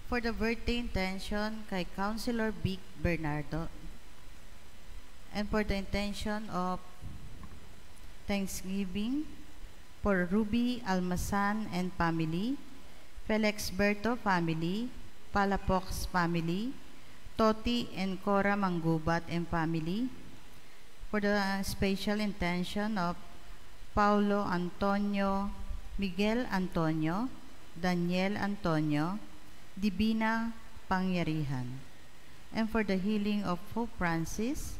For the birthday intention kay Councilor Vic Bernardo, and for the intention of Thanksgiving for Ruby Almasan and family, Felix Berto family, Palafox family, Toti and Cora Manggubat and family, for the special intention of Paulo Antonio, Miguel Antonio, Daniel Antonio, Divina Pangyarihan, and for the healing of Pope Francis,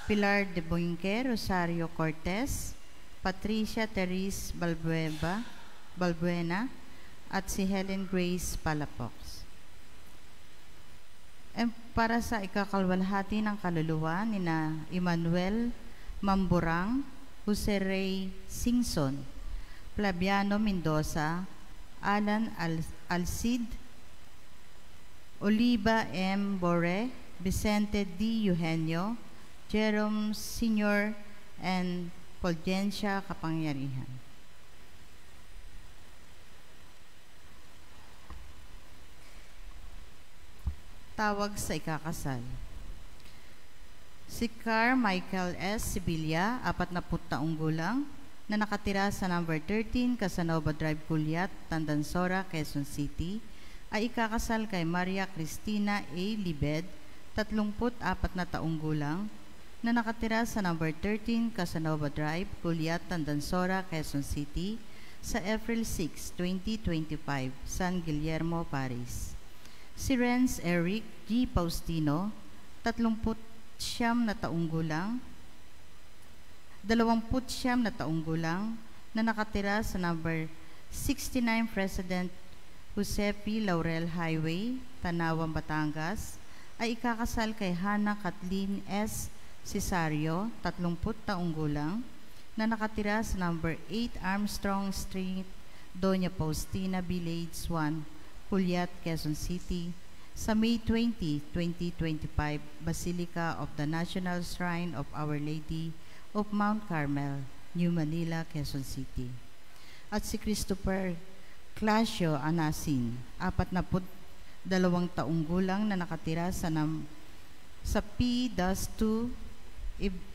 Pilar de Buenque, Rosario Cortez, Patricia Therese Balbuena, at si Helen Grace Palafox. And para sa ikakalwalhati ng kaluluwa ni na Emmanuel Mamburang, Jose Ray Singson, Flaviano Mendoza, Alan Alcid, Oliva M. Bore, Vicente D. Eugenio, Jerome Sr. and Fulgencia Kapangyarihan. Tawag sa ikakasal. Si Carmichael S. Sibilia, 40 taong gulang, na nakatira sa number 13 Casanova Drive, Culiat, Tandansora, Quezon City, ay ikakasal kay Maria Cristina A. Libed, 34 na taong gulang, na nakatira sa number 13 Casanova Drive, Culiat, Tandansora, Quezon City, sa April 6, 2025, San Guillermo, Paris. Si Renz Eric G. Faustino, 39 na taong gulang, 29 na taong gulang, na nakatira sa number 69 President Josepi Laurel Highway, Tanawan, Batangas, ay ikakasal kay Hannah Kathleen S. Cesario, 30 taong gulang, na nakatira sa number 8 Armstrong Street, Doña Faustina Village 1, Culiat, Quezon City, sa May 20, 2025, Basilica of the National Shrine of Our Lady of Mount Carmel, New Manila, Quezon City. At si Christopher Clasio Anasin, 42 taong gulang, na nakatira sa P-2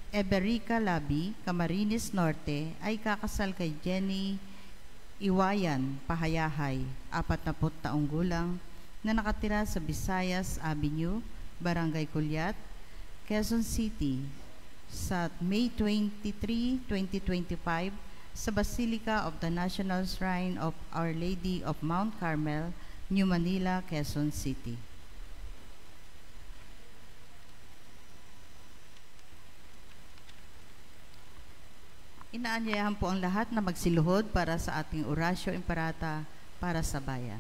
Eberica Labi, Camarines Norte, ay kakasal kay Jenny Iwayan Pahayahay, 40 taong gulang, na nakatira sa Visayas Avenue, Barangay Culiat, Quezon City, sa May 23, 2025, sa Basilica of the National Shrine of Our Lady of Mount Carmel, New Manila, Quezon City. Inaanyayahan po ang lahat na magsiluhod para sa ating orasyo imparata para sa bayan.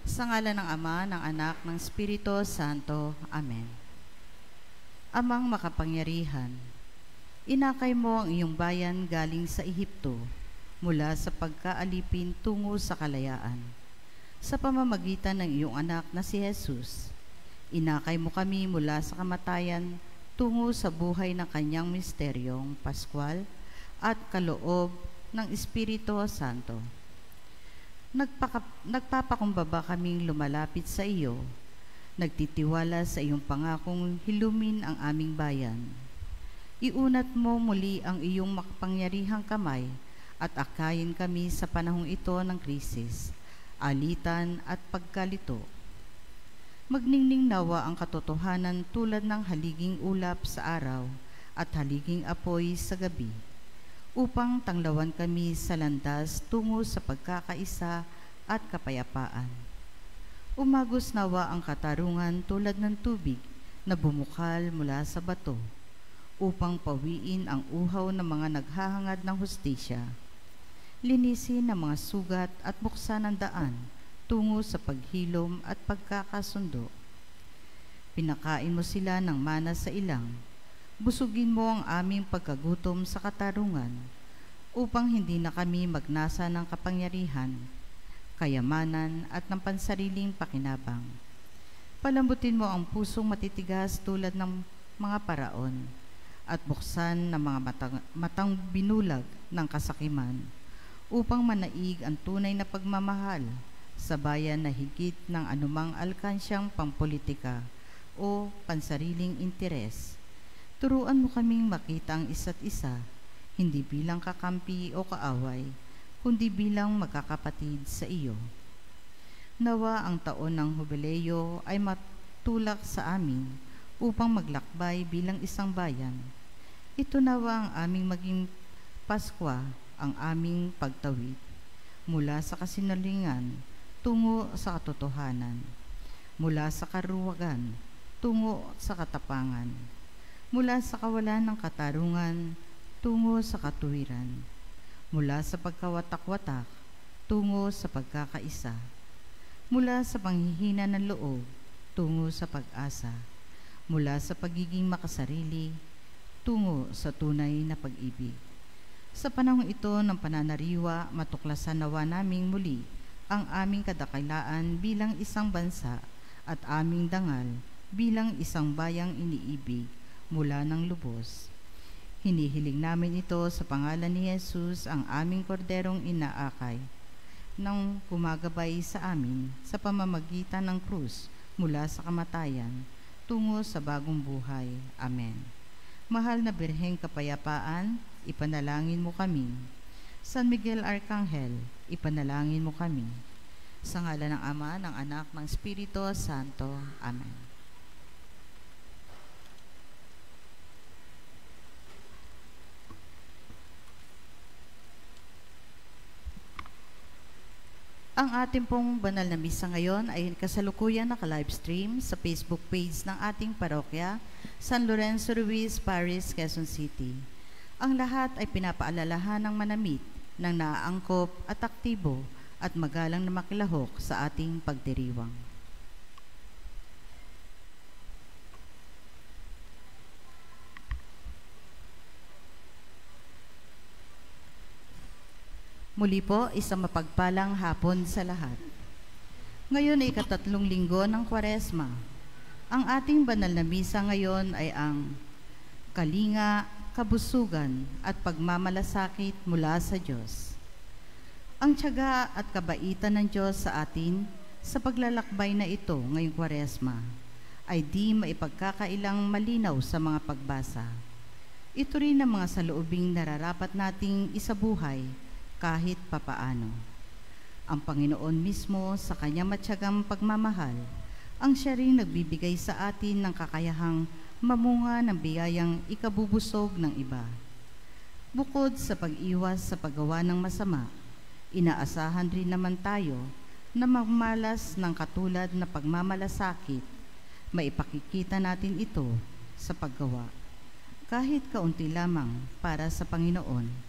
Sa ngalan ng Ama, ng Anak, ng Espiritu Santo. Amen. Amang makapangyarihan, inakay mo ang iyong bayan galing sa Ehipto, mula sa pagkaalipin tungo sa kalayaan. Sa pamamagitan ng iyong anak na si Jesus, inakay mo kami mula sa kamatayan tungo sa buhay ng kanyang misteryong Paskwal at kaloob ng Espiritu Santo. Nagpapakumbaba kaming lumalapit sa iyo, nagtitiwala sa iyong pangakong hilumin ang aming bayan. Iunat mo muli ang iyong makapangyarihang kamay at akayin kami sa panahong ito ng krisis, alitan at pagkalito. Magningning nawa ang katotohanan tulad ng haliging ulap sa araw at haliging apoy sa gabi, upang tanglawan kami sa landas tungo sa pagkakaisa at kapayapaan. Umagos nawa ang katarungan tulad ng tubig na bumukal mula sa bato, upang pawiin ang uhaw ng mga naghahangad ng hustisya. Linisin ang mga sugat at buksan ang daan tungo sa paghilom at pagkakasundo. Pinakain mo sila ng mana sa ilang. Busugin mo ang aming pagkagutom sa katarungan, upang hindi na kami magnasa ng kapangyarihan, kayamanan at ng pansariling pakinabang. Palambutin mo ang pusong matitigas tulad ng mga paraon, at buksan ng mga matang binulag ng kasakiman, upang manaig ang tunay na pagmamahal sa bayan na higit ng anumang alkansyang pampolitika o pansariling interes. Turuan mo kaming makita ang isa't isa, hindi bilang kakampi o kaaway, kundi bilang magkakapatid sa iyo. Nawa ang taon ng Hubileo ay matulak sa amin upang maglakbay bilang isang bayan. Ito nawa ang aming maging Paskwa, ang aming pagtawid, mula sa kasinungalingan tungo sa katotohanan, mula sa karuwagan tungo sa katapangan, mula sa kawalan ng katarungan tungo sa katuwiran, mula sa pagkawatak-watak tungo sa pagkakaisa, mula sa panghihina ng loob tungo sa pag-asa, mula sa pagiging makasarili tungo sa tunay na pag-ibig. Sa panahong ito ng pananariwa, matuklasan nawa naming muli ang aming kadakilaan bilang isang bansa at aming dangal bilang isang bayang iniibig mula ng lubos. Hinihiling namin ito sa pangalan ni Jesus, ang aming korderong inaakay, nang gumagabay sa amin sa pamamagitan ng krus mula sa kamatayan tungo sa bagong buhay. Amen. Mahal na Birheng Kapayapaan, ipanalangin mo kami. San Miguel Arcangel, ipanalangin mo kami. Sa ngalan ng Ama, ng Anak, ng Espiritu Santo. Amen. Ang ating pong banal na misa ngayon ay kasalukuyan naka-livestream sa Facebook page ng ating parokya, San Lorenzo Ruiz Parish, Quezon City. Ang lahat ay pinapaalalahan ng manamit, ng naaangkop at aktibo at magalang na makilahok sa ating pagdiriwang. Muli po, isang mapagpalang hapon sa lahat. Ngayon ay ika-3 linggo ng Kwaresma. Ang ating banal na misa ngayon ay ang kalinga, kabusugan at pagmamalasakit mula sa Diyos. Ang tiyaga at kabaitan ng Diyos sa atin sa paglalakbay na ito ngayong Kwaresma ay di maipagkakailang malinaw sa mga pagbasa. Ito rin ang mga saloobing nararapat nating isabuhay kahit papaano. Ang Panginoon mismo sa kanyang matyagang pagmamahal, ang siya rin nagbibigay sa atin ng kakayahang mamunga ng biyayang ikabubusog ng iba. Bukod sa pag-iwas sa paggawa ng masama, inaasahan rin naman tayo na magmalas ng katulad na pagmamalasakit. Maipakikita natin ito sa paggawa, kahit kaunti lamang para sa Panginoon,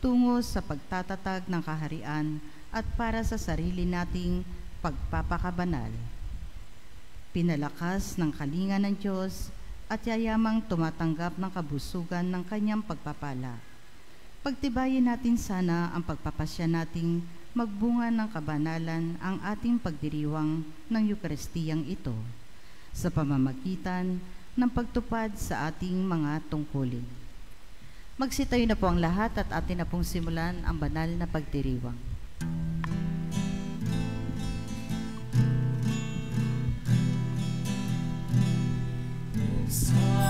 tungo sa pagtatatag ng kaharian at para sa sarili nating pagpapakabanal. Pinalakas ng kalinga ng Diyos at yayamang tumatanggap ng kabusugan ng kanyang pagpapala. Pagtibayin natin sana ang pagpapasya nating magbunga ng kabanalan ang ating pagdiriwang ng Eukaristiyang ito sa pamamagitan ng pagtupad sa ating mga tungkulin. Magsitayo na po ang lahat at atin na pong simulan ang banal na pagdiriwang. Sa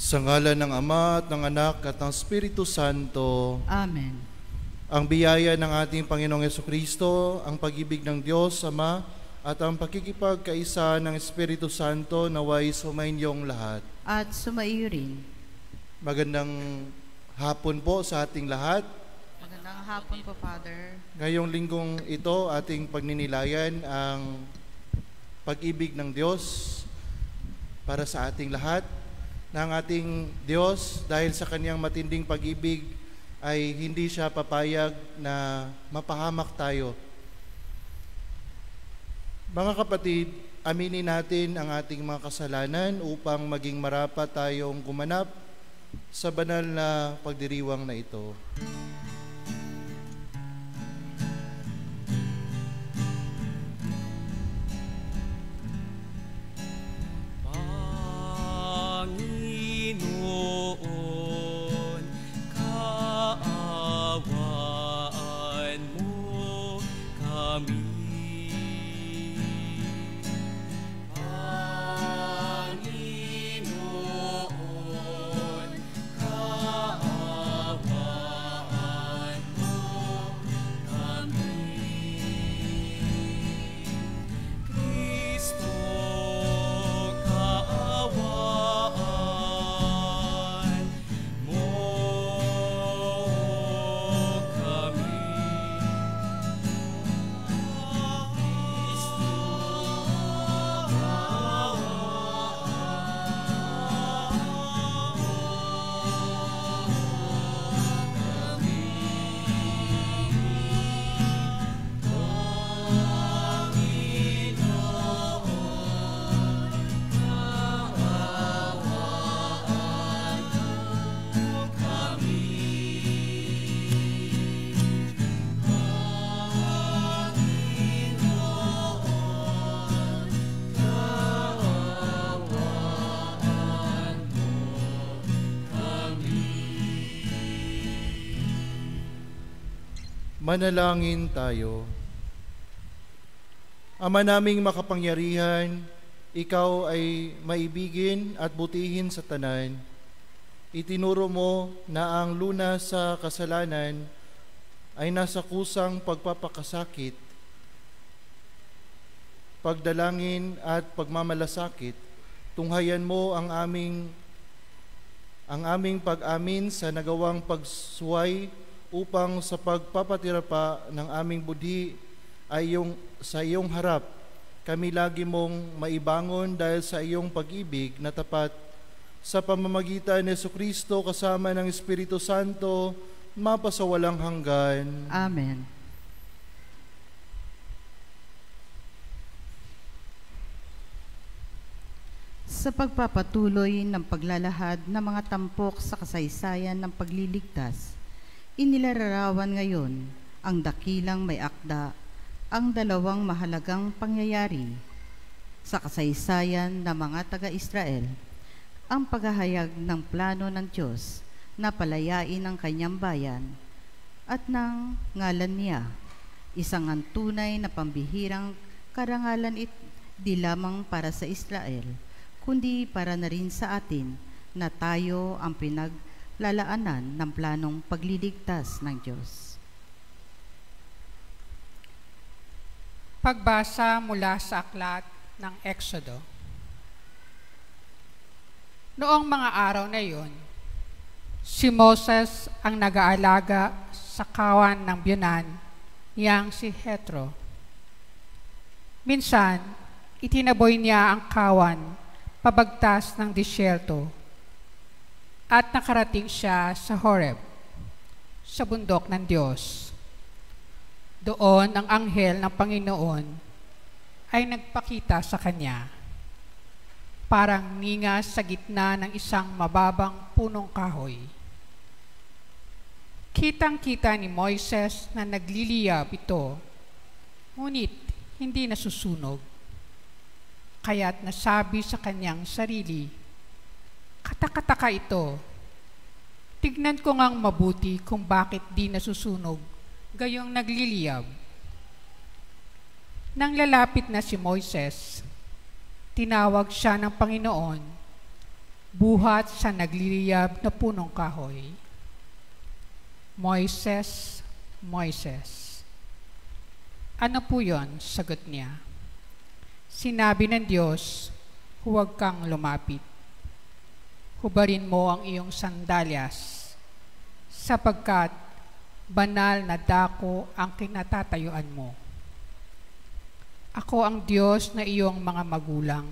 Sa ngalan ng Ama at ng Anak at ng Espiritu Santo. Amen. Ang biyaya ng ating Panginoong Jesucristo, ang pag-ibig ng Diyos Ama, at ang pakikipagkaisa ng Espiritu Santo naway sumainyong lahat. At sumaiyo rin. Magandang hapon po sa ating lahat. Magandang hapon po, Father. Ngayong linggong ito, ating pagninilayan ang pag-ibig ng Diyos para sa ating lahat. Ng ating Diyos, dahil sa kanyang matinding pag-ibig, ay hindi siya papayag na mapahamak tayo. Mga kapatid, aminin natin ang ating mga kasalanan upang maging marapat tayong gumanap sa banal na pagdiriwang na ito. Manalangin tayo. Ama naming makapangyarihan, ikaw ay maibigin at butihin sa tanan. Itinuro mo na ang lunas sa kasalanan ay nasa kusang pagpapakasakit, pagdalangin at pagmamalasakit. Tunghayan mo ang aming pag-amin sa nagawang pagsuway upang sa pagpapatira pa ng aming budhi ay sa iyong harap, kami lagi mong maibangon dahil sa iyong pag-ibig na tapat. Sa pamamagitan ni Jesucristo kasama ng Espiritu Santo, mapasawalang hanggan. Amen. Sa pagpapatuloy ng paglalahad ng mga tampok sa kasaysayan ng pagliligtas, inilalarawan ngayon ang dakilang may akda, ang dalawang mahalagang pangyayari sa kasaysayan ng mga taga-Israel, ang paghahayag ng plano ng Diyos na palayain ang kanyang bayan at ng ngalan niya, isang tunay na pambihirang karangalan di lamang para sa Israel, kundi para na rin sa atin na tayo ang pinaglalaanan ng planong pagliligtas ng Diyos. Pagbasa mula sa aklat ng Exodo. Noong mga araw na iyon, si Moses ang nag-aalaga sa kawan ng biyanan niyang si Jethro. Minsan, itinaboy niya ang kawan pabagtas ng disyerto at nakarating siya sa Horeb, sa bundok ng Diyos. Doon ang anghel ng Panginoon ay nagpakita sa kanya, parang ninga sa gitna ng isang mababang punong kahoy. Kitang-kita ni Moises na nagliliyab ito, ngunit hindi nasusunog. Kaya't nasabi sa kanyang sarili, "Katakataka ito. Tignan ko ngang mabuti kung bakit di nasusunog, gayong nagliliyab." Nang lalapit na si Moises, tinawag siya ng Panginoon. buhat sa nagliliyab na punong kahoy. Moises, Moises. Ano po yon? Sagot niya. Sinabi ng Diyos, huwag kang lumapit. Hubarin mo ang iyong sandalyas, sapagkat banal na dako ang kinatatayuan mo. Ako ang Diyos na iyong mga magulang,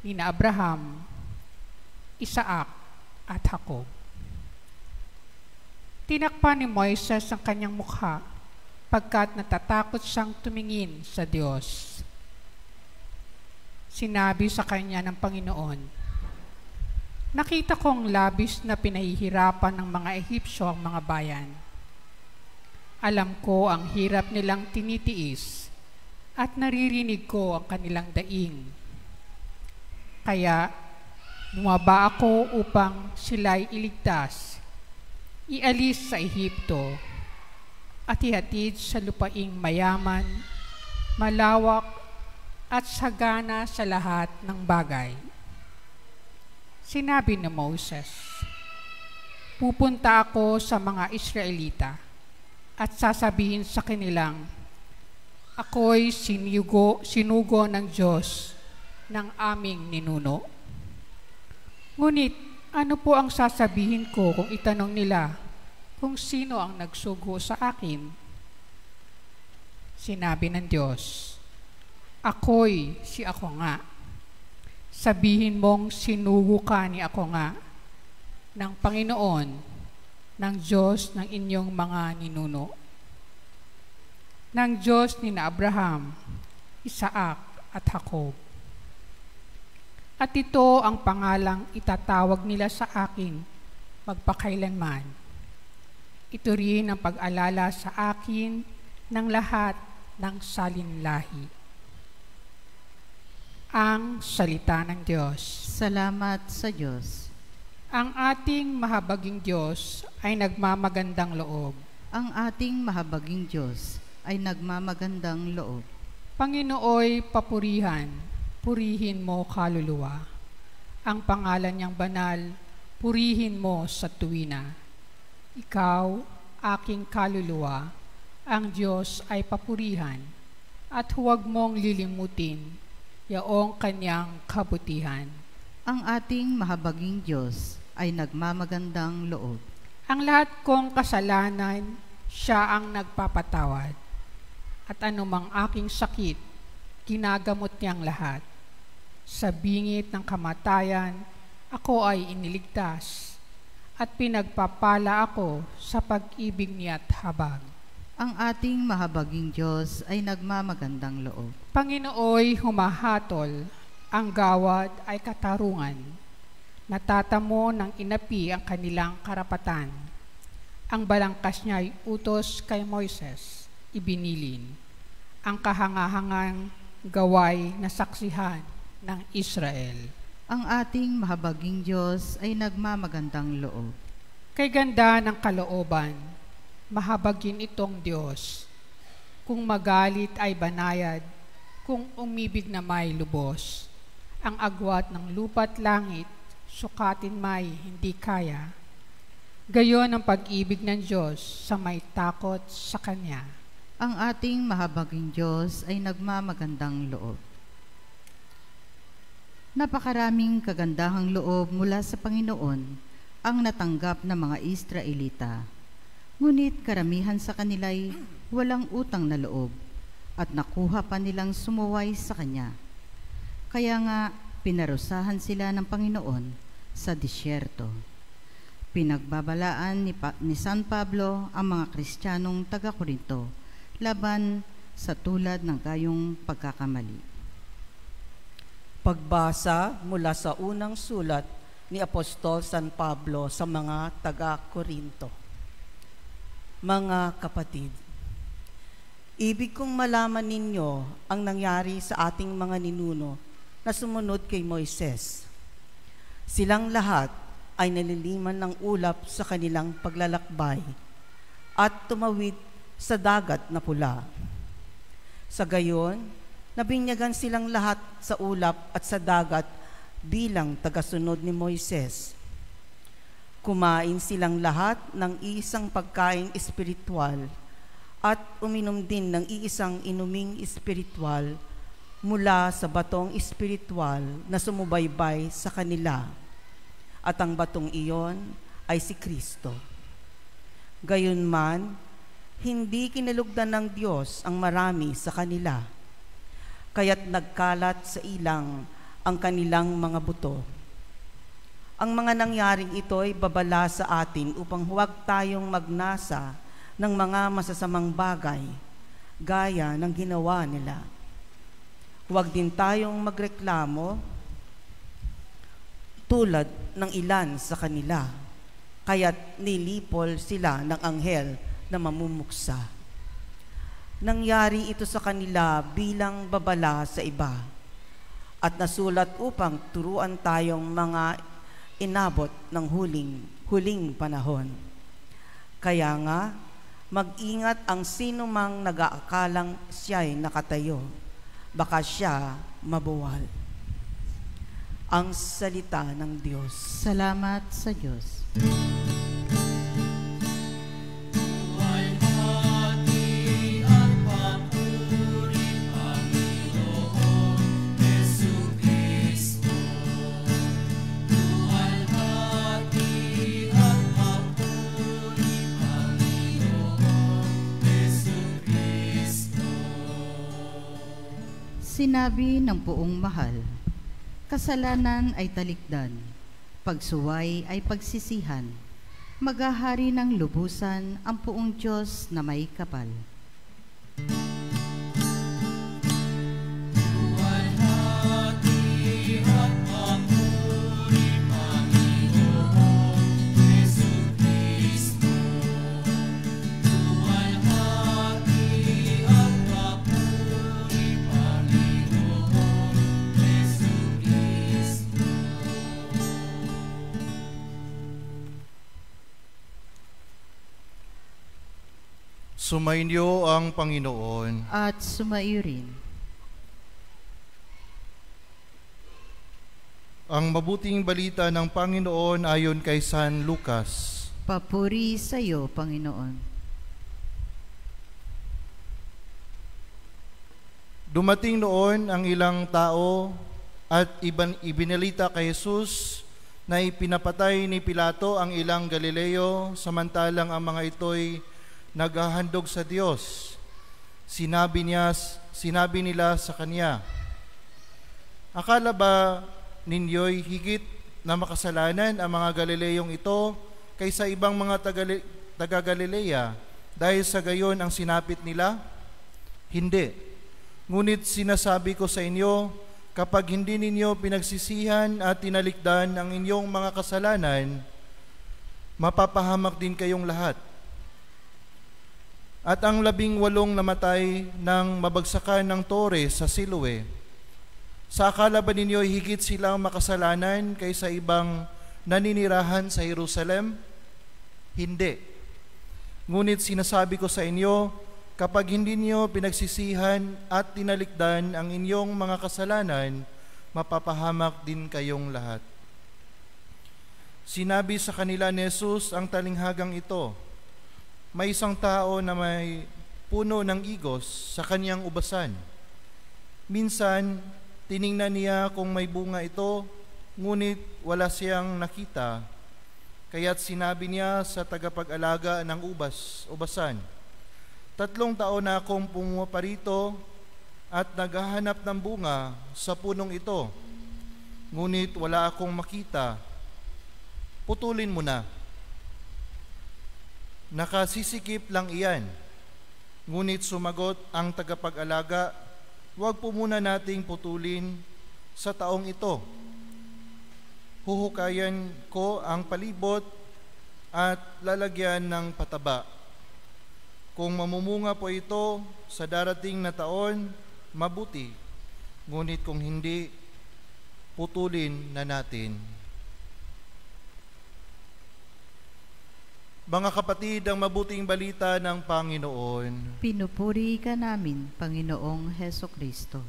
nina Abraham, Isaac at Jacob. Tinakpan ni Moises ang kanyang mukha pagkat natatakot siyang tumingin sa Diyos. Sinabi sa kanya ng Panginoon, nakita kong labis na pinahihirapan ng mga Ehipsyo ang mga bayan. Alam ko ang hirap nilang tinitiis at naririnig ko ang kanilang daing. Kaya bumaba ako upang sila'y iligtas, ialis sa Ehipto, at ihatid sa lupaing mayaman, malawak, at sagana sa lahat ng bagay. Sinabi ni Moses, pupunta ako sa mga Israelita at sasabihin sa kanilang, ako'y sinugo ng Diyos ng aming ninuno. Ngunit ano po ang sasabihin ko kung itanong nila kung sino ang nagsugo sa akin? Sinabi ng Diyos, ako'y si ako nga. Sabihin mong sinugo ka ni ako nga ng Panginoon, ng Diyos ng inyong mga ninuno, ng Diyos ni Abraham, Isaac at Jacob. At ito ang pangalang itatawag nila sa akin magpakailanman. Ito rin ang pag-alala sa akin ng lahat ng salinlahi. Ang salita ng Diyos. Salamat sa Diyos. Ang ating mahabaging Diyos ay nagmamagandang loob. Ang ating mahabaging Diyos ay nagmamagandang loob. Panginooy papurihan, purihin mo kaluluwa. Ang pangalan niyang banal, purihin mo sa tuwina. Ikaw, aking kaluluwa, ang Diyos ay papurihan, at huwag mong lilimutin yaong kanyang kabutihan. Ang ating mahabaging Diyos ay nagmamagandang loob. Ang lahat kong kasalanan, siya ang nagpapatawad. At anumang aking sakit, ginagamot niyang lahat. Sa bingit ng kamatayan, ako ay iniligtas, at pinagpapala ako sa pag-ibig niya't habag. Ang ating mahabaging Diyos ay nagmamagandang loob. Panginooy humahatol, ang gawad ay katarungan. Natatamo ng inapi ang kanilang karapatan. Ang balangkas niya ay utos kay Moises, ibinilin. Ang kahangahangang gaway na saksihan ng Israel. Ang ating mahabaging Diyos ay nagmamagandang loob. Kay ganda ng kalooban, mahabagin itong Diyos. Kung magalit ay banayad, kung umibig na may lubos. Ang agwat ng lupa't langit, sukatin may hindi kaya. Gayon ang pag-ibig ng Diyos sa may takot sa Kanya. Ang ating mahabaging Diyos ay nagmamagandang loob. Napakaraming kagandahang loob mula sa Panginoon ang natanggap ng mga Israelita. Ngunit karamihan sa kanila'y walang utang na loob at nakuha pa nilang sumuway sa Kanya. Kaya nga pinarusahan sila ng Panginoon sa disyerto. Pinagbabalaan ni San Pablo ang mga Kristiyanong taga-Korinto laban sa tulad ng gayong pagkakamali. Pagbasa mula sa unang sulat ni Apostol San Pablo sa mga taga-Korinto. Mga kapatid, ibig kong malaman ninyo ang nangyari sa ating mga ninuno na sumunod kay Moises. Silang lahat ay naliliman ng ulap sa kanilang paglalakbay at tumawid sa dagat na pula. Sa gayon, nabinyagan silang lahat sa ulap at sa dagat bilang tagasunod ni Moises. Kumain silang lahat ng iisang pagkain espiritual at uminom din ng iisang inuming espiritual mula sa batong espiritual na sumubaybay sa kanila. At ang batong iyon ay si Kristo. Gayunman, hindi kinalugdan ng Diyos ang marami sa kanila, kaya't nagkalat sa ilang ang kanilang mga buto. Ang mga nangyaring ito ay babala sa atin upang huwag tayong magnasa ng mga masasamang bagay, gaya ng ginawa nila. Huwag din tayong magreklamo tulad ng ilan sa kanila, kaya't nilipol sila ng anghel na mamumuksa. Nangyari ito sa kanila bilang babala sa iba, at nasulat upang turuan tayong mga inabot ng huling panahon. Kaya nga, mag-ingat ang sino mang nag-aakalang siya'y nakatayo, baka siya mabuwal. Ang salita ng Diyos. Salamat sa Diyos. Sinabi ng Poong Mahal, kasalanan ay talikdan, pagsuway ay pagsisihan, maghahari ng lubusan ang Poong Diyos na may kapal. Sumainyo ang Panginoon. At sumaiyo rin. Ang mabuting balita ng Panginoon ayon kay San Lucas. Papuri sa iyo, Panginoon. Dumating noon ang ilang tao at ibinalita kay Jesus na ipinapatay ni Pilato ang ilang Galileo, samantalang ang mga ito'y naghahandog sa Diyos. Sinabi nila sa kanya, akala ba ninyo'y higit na makasalanan ang mga Galileyong ito kaysa ibang mga taga-Galilea dahil sa gayon ang sinapit nila? Hindi. Ngunit sinasabi ko sa inyo, kapag hindi ninyo pinagsisihan at tinalikdan ang inyong mga kasalanan, mapapahamak din kayong lahat. At ang 18 namatay ng mabagsakan ng tore sa Siloe, sa akala ba ninyo higit silang makasalanan kaysa ibang naninirahan sa Jerusalem? Hindi. Ngunit sinasabi ko sa inyo, kapag hindi niyo pinagsisihan at tinalikdan ang inyong mga kasalanan, mapapahamak din kayong lahat. Sinabi sa kanila ni Jesus ang talinghagang ito, may isang tao na may puno ng igos sa kanyang ubasan. Minsan, tiningnan niya kung may bunga ito, ngunit wala siyang nakita. Kaya't sinabi niya sa tagapag-alaga ng ubasan, 3 taon na akong pumupa rito at naghahanap ng bunga sa punong ito, ngunit wala akong makita. Putulin mo na. Nakasisikip lang iyan. Ngunit sumagot ang tagapag-alaga, huwag po muna nating putulin sa taong ito. Huhukayan ko ang palibot at lalagyan ng pataba. Kung mamumunga po ito sa darating na taon, mabuti. Ngunit kung hindi, putulin na natin. Mga kapatid, ang mabuting balita ng Panginoon. Pinupuri ka namin, Panginoong Hesukristo.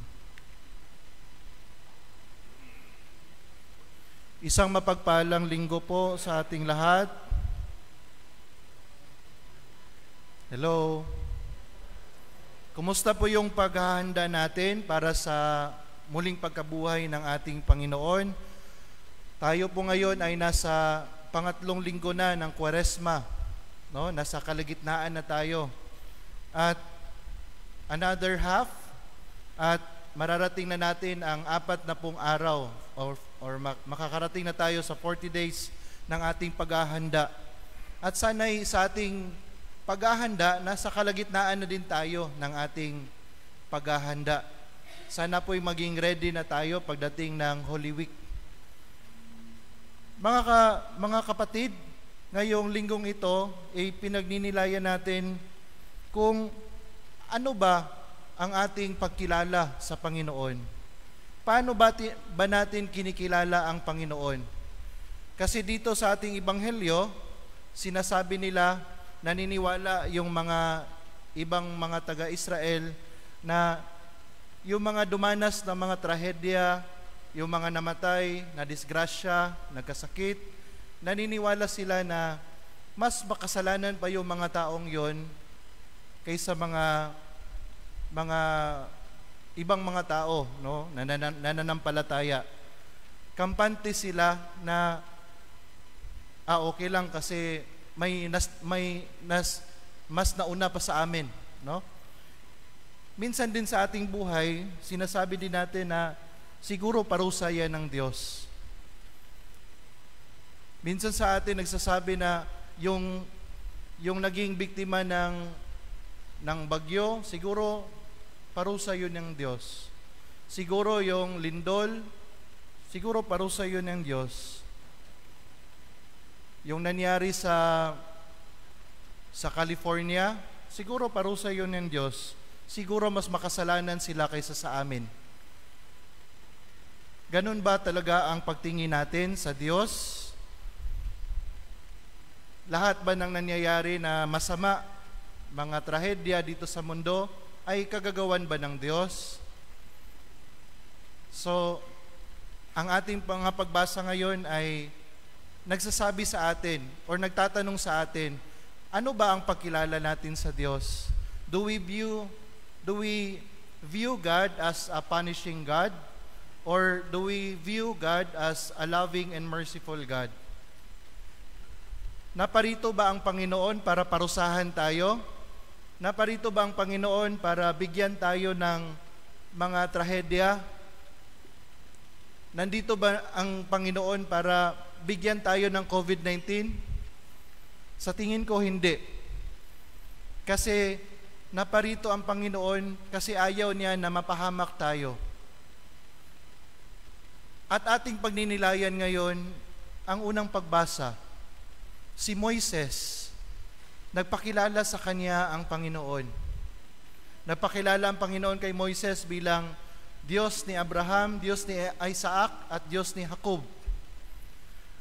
Isang mapagpalang linggo po sa ating lahat. Hello. Kumusta po yung paghahanda natin para sa muling pagkabuhay ng ating Panginoon? Tayo po ngayon ay nasa pangatlong linggo na ng Kwaresma, no? Nasa kalagitnaan na tayo. At another half at mararating na natin ang 40 araw or makakarating na tayo sa 40 days ng ating paghahanda. At sana'y sa ating paghahanda, nasa kalagitnaan na din tayo ng ating paghahanda. Sana po'y maging ready na tayo pagdating ng Holy Week. Mga kapatid, ngayong linggong ito, pinagninilayan natin kung ano ba ang ating pagkilala sa Panginoon. Paano ba natin kinikilala ang Panginoon? Kasi dito sa ating Ebanghelyo, sinasabi nila, naniniwala yung mga ibang mga taga-Israel na yung mga dumanas na mga trahedya, yung mga namatay, na disgrasya, nagkasakit, naniniwala sila na mas makasalanan pa yung mga taong yon kaysa mga ibang mga tao, no, na nananampalataya. Kampante sila na okay lang kasi mas nauna pa sa amin, no? Minsan din sa ating buhay, sinasabi din natin na siguro parusa yan ng Diyos. Minsan sa atin nagsasabi na yung naging biktima ng bagyo, siguro parusa yun ng Diyos. Siguro yung lindol, siguro parusa yun ng Diyos. Yung nangyari sa California, siguro parusa yun ng Diyos. Siguro mas makasalanan sila kaysa sa amin. Ganun ba talaga ang pagtingin natin sa Diyos? Lahat ba ng nangyayari na masama, mga trahedya dito sa mundo, ay kagagawan ba ng Diyos? So, ang ating mga pagbasa ngayon ay nagsasabi sa atin or nagtatanong sa atin, ano ba ang pagkilala natin sa Diyos? Do we view God as a punishing God? Or do we view God as a loving and merciful God? Naparito ba ang Panginoon para parusahan tayo? Naparito ba ang Panginoon para bigyan tayo ng mga trahedya? Nandito ba ang Panginoon para bigyan tayo ng COVID-19? Sa tingin ko, hindi. Kasi naparito ang Panginoon kasi ayaw niya na mapahamak tayo. At ating pagninilayan ngayon, ang unang pagbasa, si Moises, nagpakilala sa kanya ang Panginoon. Nagpakilala ang Panginoon kay Moises bilang Diyos ni Abraham, Diyos ni Isaac, at Diyos ni Jacob.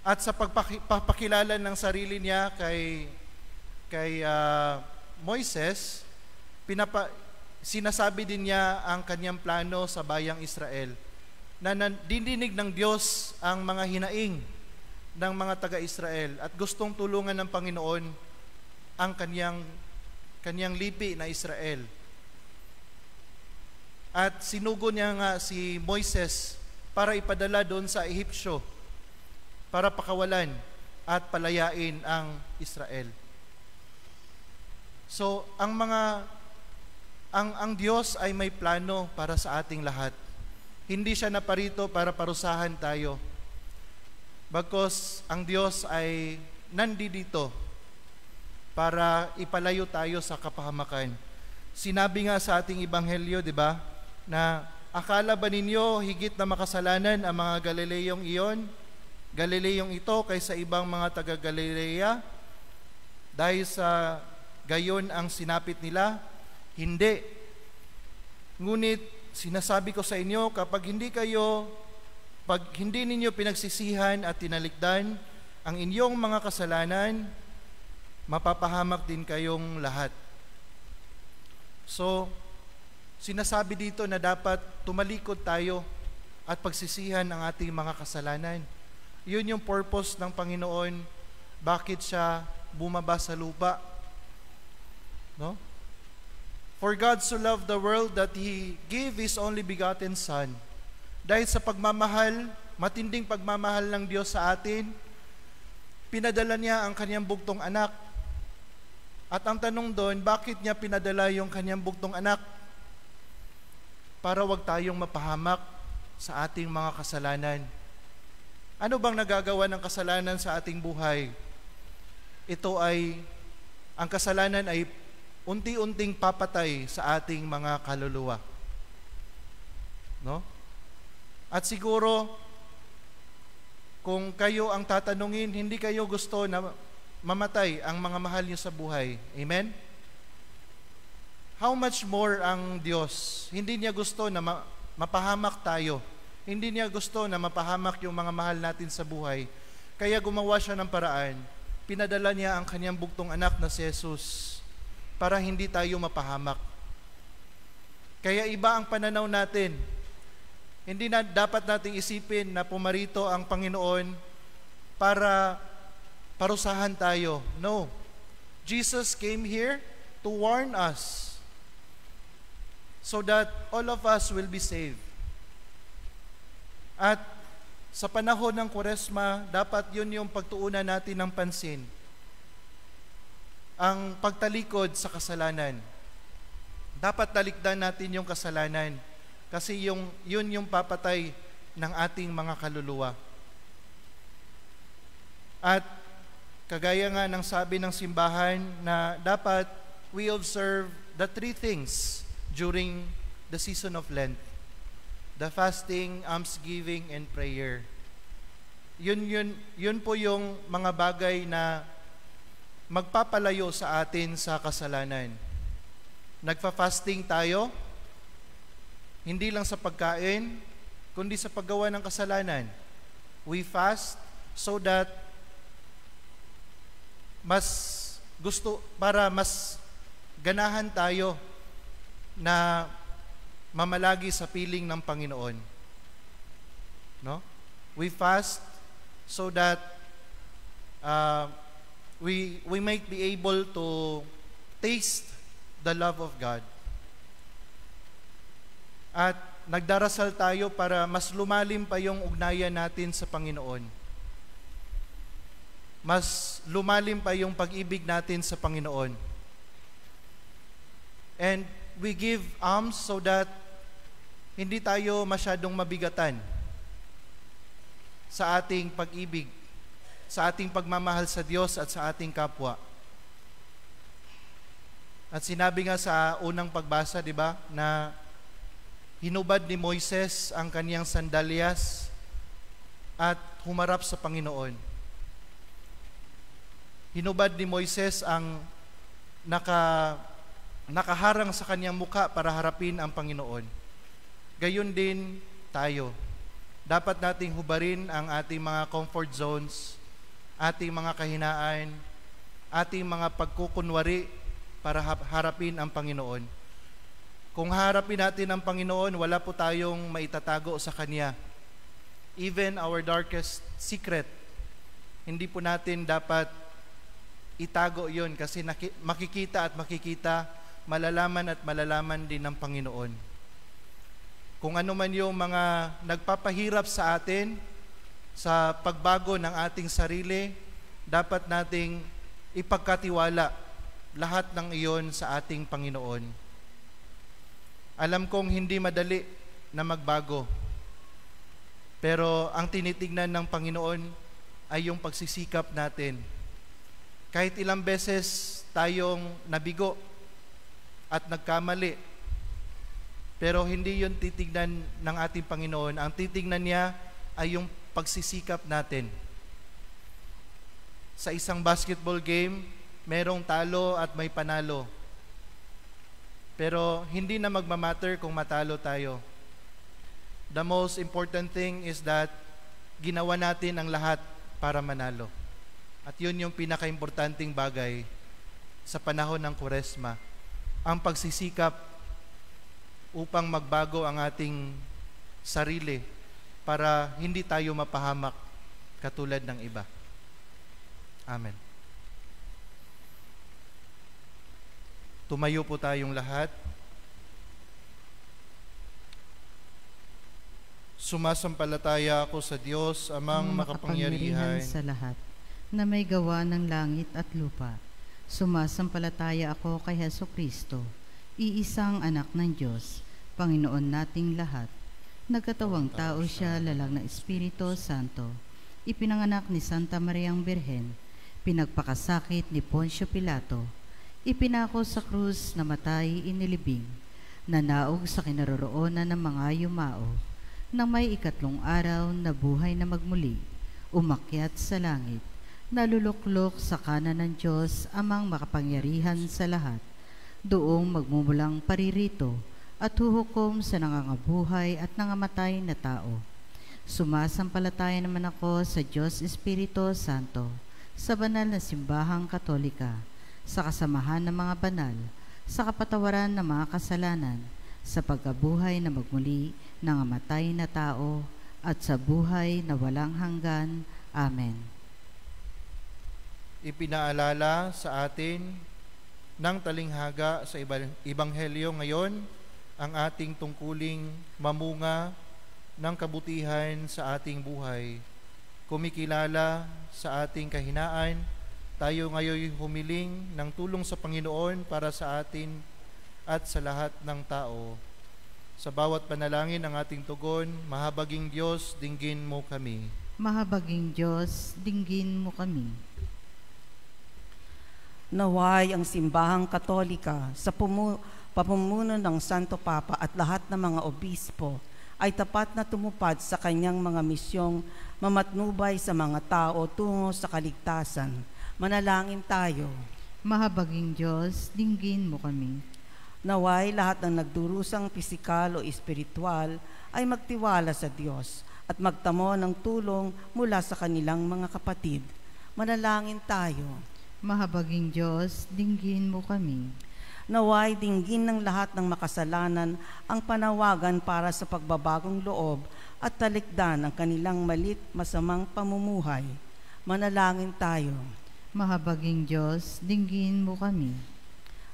At sa pagpapakilala ng sarili niya kay Moises, sinasabi din niya ang kanyang plano sa bayang Israel, na dindinig ng Diyos ang mga hinaing ng mga taga-Israel at gustong tulungan ng Panginoon ang kanyang lipi na Israel. At sinugo niya nga si Moises para ipadala doon sa Ehipsyo para pakawalan at palayain ang Israel. So, ang Diyos ay may plano para sa ating lahat. Hindi siya naparito para parusahan tayo. Bagkus ang Diyos ay nandito para ipalayo tayo sa kapahamakan. Sinabi nga sa ating Ebanghelyo, di ba, na akala ba ninyo higit na makasalanan ang mga Galileyong ito kaysa ibang mga taga-Galilea? Dahil sa gayon ang sinapit nila? Hindi. Ngunit sinasabi ko sa inyo, pag hindi ninyo pinagsisihan at tinalikdan ang inyong mga kasalanan, mapapahamak din kayong lahat. So, sinasabi dito na dapat tumalikod tayo at pagsisihan ang ating mga kasalanan. Yun yung purpose ng Panginoon, bakit siya bumaba sa lupa. No? For God so loved the world that He gave His only begotten Son. Dahil sa pagmamahal, matinding pagmamahal ng Diyos sa atin, pinadala niya ang kanyang bugtong anak. At ang tanong doon, bakit niya pinadala yung kanyang bugtong anak? Para wag tayong mapahamak sa ating mga kasalanan. Ano bang nagagawa ng kasalanan sa ating buhay? Ang kasalanan ay unti-unting papatay sa ating mga kaluluwa. No? At siguro, kung kayo ang tatanungin, hindi kayo gusto na mamatay ang mga mahal niyo sa buhay. Amen? How much more ang Diyos? Hindi niya gusto na mapahamak tayo. Hindi niya gusto na mapahamak yung mga mahal natin sa buhay. Kaya gumawa siya ng paraan. Pinadala niya ang kanyang bugtong anak na si Jesus para hindi tayo mapahamak. Kaya iba ang pananaw natin. Hindi na dapat nating isipin na pumarito ang Panginoon para parusahan tayo. No. Jesus came here to warn us so that all of us will be saved. At sa panahon ng Kwaresma, dapat yun yung pagtuunan natin ng pansin. Ang pagtalikod sa kasalanan. Dapat talikdan natin yung kasalanan kasi yun yung papatay ng ating mga kaluluwa. At kagaya nga ng sabi ng simbahan na dapat we observe the 3 things during the season of Lent. The fasting, almsgiving, and prayer. Yun po yung mga bagay na magpapalayo sa atin sa kasalanan. Nagfa-fasting tayo, hindi lang sa pagkain, kundi sa paggawa ng kasalanan. We fast so that para mas ganahan tayo na mamalagi sa piling ng Panginoon. No? We fast so that we might be able to taste the love of God. At nagdarasal tayo para mas lumalim pa yung ugnayan natin sa Panginoon. Mas lumalim pa yung pag-ibig natin sa Panginoon. And we give alms so that hindi tayo masyadong mabigatan sa ating pag-ibig, sa ating pagmamahal sa Diyos at sa ating kapwa. At sinabi nga sa unang pagbasa, di ba, na hinubad ni Moises ang kaniyang sandalyas at humarap sa Panginoon. Hinubad ni Moises ang nakaharang sa kanyang muka para harapin ang Panginoon. Gayon din tayo. Dapat nating hubarin ang ating mga comfort zones, ating mga kahinaan, ating mga pagkukunwari para harapin ang Panginoon. Kung harapin natin ang Panginoon, wala po tayong maitatago sa Kanya. Even our darkest secret, hindi po natin dapat itago yon kasi makikita at makikita, malalaman at malalaman din ng Panginoon. Kung ano man yung mga nagpapahirap sa atin sa pagbago ng ating sarili, dapat nating ipagkatiwala lahat ng iyon sa ating Panginoon. Alam kong hindi madali na magbago, pero ang tinitignan ng Panginoon ay yung pagsisikap natin. Kahit ilang beses tayong nabigo at nagkamali, pero hindi yun titignan ng ating Panginoon. Ang titignan niya ay yung pagsisikap natin. Sa isang basketball game, merong talo at may panalo. Pero hindi na magmamatter kung matalo tayo. The most important thing is that ginawa natin ang lahat para manalo. At yun yung pinaka-importanting bagay sa panahon ng Kwaresma. Ang pagsisikap upang magbago ang ating sarili para hindi tayo mapahamak katulad ng iba. Amen. Tumayo po tayong lahat. Sumasampalataya ako sa Diyos, amang makapangyarihan sa lahat, na may gawa ng langit at lupa. Sumasampalataya ako kay Hesukristo, iisang anak ng Diyos, Panginoon nating lahat. Nagkatawang tao siya, lalang ng Espiritu Santo. Ipinanganak ni Santa Mariang Birhen, pinagpakasakit ni Poncio Pilato, ipinako sa krus, namatay, inilibing, nanaog sa kinaroroonan ng mga yumao, nang may ikatlong araw na buhay na magmuli, umakyat sa langit, naluluklok sa kanan ng Diyos, amang makapangyarihan sa lahat, doong magmumulang paririto at huhukom sa nangangabuhay at nangamatay na tao. Sumasampalataya naman ako sa Diyos Espiritu Santo, sa banal na simbahang Katolika, sa kasamahan ng mga banal, sa kapatawaran ng mga kasalanan, sa pagkabuhay na magmuli ng amatay na tao, at sa buhay na walang hanggan. Amen. Ipinaalala sa atin ng talinghaga sa Ebanghelyo ngayon ang ating tungkuling mamunga ng kabutihan sa ating buhay. Kumikilala sa ating kahinaan, tayo ngayon humiling ng tulong sa Panginoon para sa atin at sa lahat ng tao. Sa bawat panalangin ng ating tugon, mahabaging Diyos, dinggin mo kami. Mahabaging Diyos, dinggin mo kami. Naway ang simbahang Katolika sa pamumuno ng Santo Papa at lahat ng mga obispo ay tapat na tumupad sa kanyang mga misyong mamatnubay sa mga tao tungo sa kaligtasan. Manalangin tayo. Mahabaging Diyos, dinggin mo kami. Naway lahat ng nagdurusang pisikal o espiritual ay magtiwala sa Diyos at magtamo ng tulong mula sa kanilang mga kapatid. Manalangin tayo. Mahabaging Diyos, dinggin mo kami. Naway dinggin ng lahat ng makasalanan ang panawagan para sa pagbabagong loob at talikdan ang kanilang malit masamang pamumuhay. Manalangin tayo. Mahabaging Diyos, dinggin mo kami.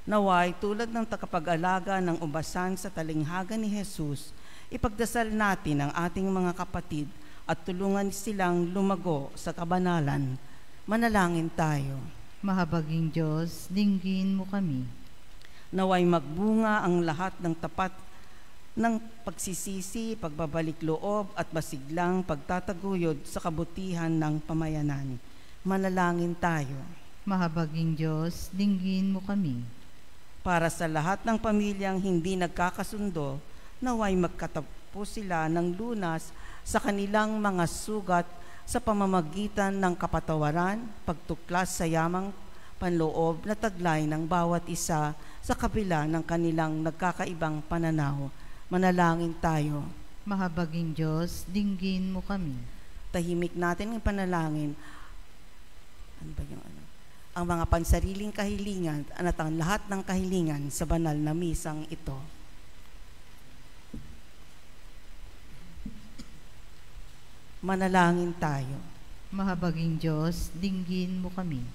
Naway tulad ng takapag-alaga ng ubasan sa talinghaga ni Jesus, ipagdasal natin ang ating mga kapatid at tulungan silang lumago sa kabanalan. Manalangin tayo. Mahabaging Diyos, dinggin mo kami. Naway magbunga ang lahat ng tapat ng pagsisisi, pagbabalik loob at masiglang pagtataguyod sa kabutihan ng pamayanan. Manalangin tayo. Mahabaging Diyos, dinggin mo kami. Para sa lahat ng pamilyang hindi nagkakasundo, naway magkatapos sila ng lunas sa kanilang mga sugat sa pamamagitan ng kapatawaran, pagtuklas sa yamang panloob na taglay ng bawat isa sa kabila ng kanilang nagkakaibang pananaw. Manalangin tayo. Mahabaging Diyos, dinggin mo kami. Tahimik natin ang panalangin. Ang mga pansariling kahilingan at ang lahat ng kahilingan sa banal na misang ito. Manalangin tayo. Mahabaging Diyos, dinggin mo kami.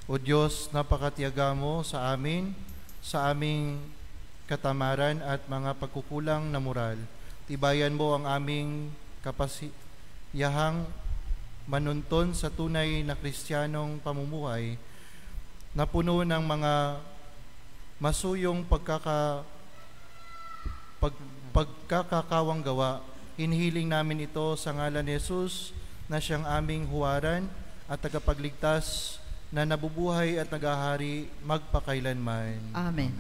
O Diyos, napakatiyaga mo sa amin, sa aming katamaran at mga pagkukulang na moral. Tibayan mo ang aming kapasiyahang manunton sa tunay na Kristiyanong pamumuhay na puno ng mga masuyong pagkakakawang gawa. Hinihiling namin ito sa ngalan ni Jesus na siyang aming huwaran at tagapagligtas na nabubuhay at nagahari magpakailanman. Amen.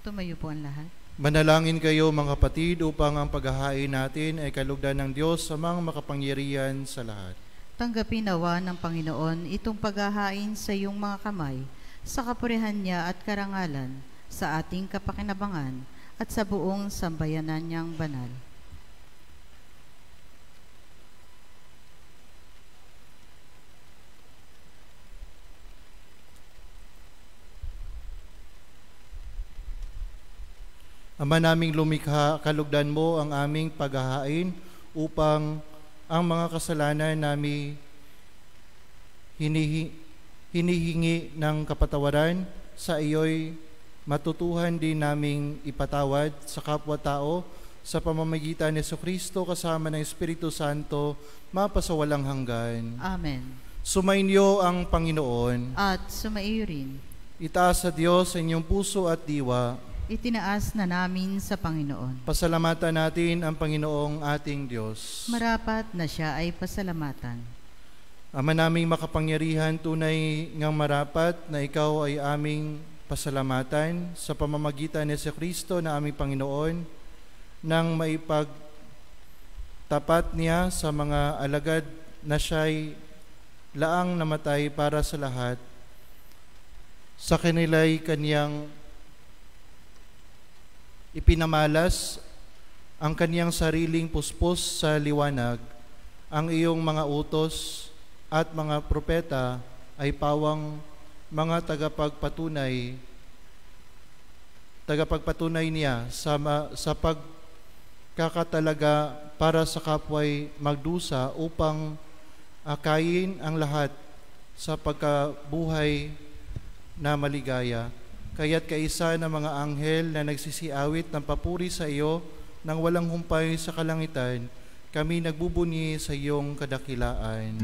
Tumayo po ang lahat. Manalangin kayo mga kapatid upang ang paghahain natin ay kalugdan ng Diyos sa mga makapangyarihan sa lahat. Tanggapin nawa ng Panginoon itong paghahain sa iyong mga kamay, sa kapurihan niya at karangalan, sa ating kapakinabangan, at sa buong sambayanan niyang banal. Ama naming lumikha, kalugdan mo ang aming paghahain upang ang mga kasalanan namin hinihingi ng kapatawaran sa iyo'y matutuhan din naming ipatawad sa kapwa-tao sa pamamagitan ni Jesucristo kasama ng Espiritu Santo mapasawalang hanggan. Amen. Sumainyo ang Panginoon. At sumaiyo rin. Itaas sa Diyos sa inyong puso at diwa. Itinaas na namin sa Panginoon. Pasalamatan natin ang Panginoong ating Diyos. Marapat na siya ay pasalamatan. Ama naming makapangyarihan, tunay ngang marapat na ikaw ay aming pasalamatan sa pamamagitan ni Jesucristo na aming Panginoon nang maipagtapat niya sa mga alagad na siya'y laang namatay para sa lahat. Sa kanila'y kanyang ipinamalas ang kaniyang sariling puspos sa liwanag. Ang iyong mga utos at mga propeta ay pawang mga tagapagpatunay niya sa pagkakatalaga para sa kapwa'y magdusa upang akayin ang lahat sa pagkabuhay na maligaya. Kaya't kaisa ng mga anghel na nagsisiawit ng papuri sa iyo nang walang humpay sa kalangitan, kami nagbubunyi sa iyong kadakilaan.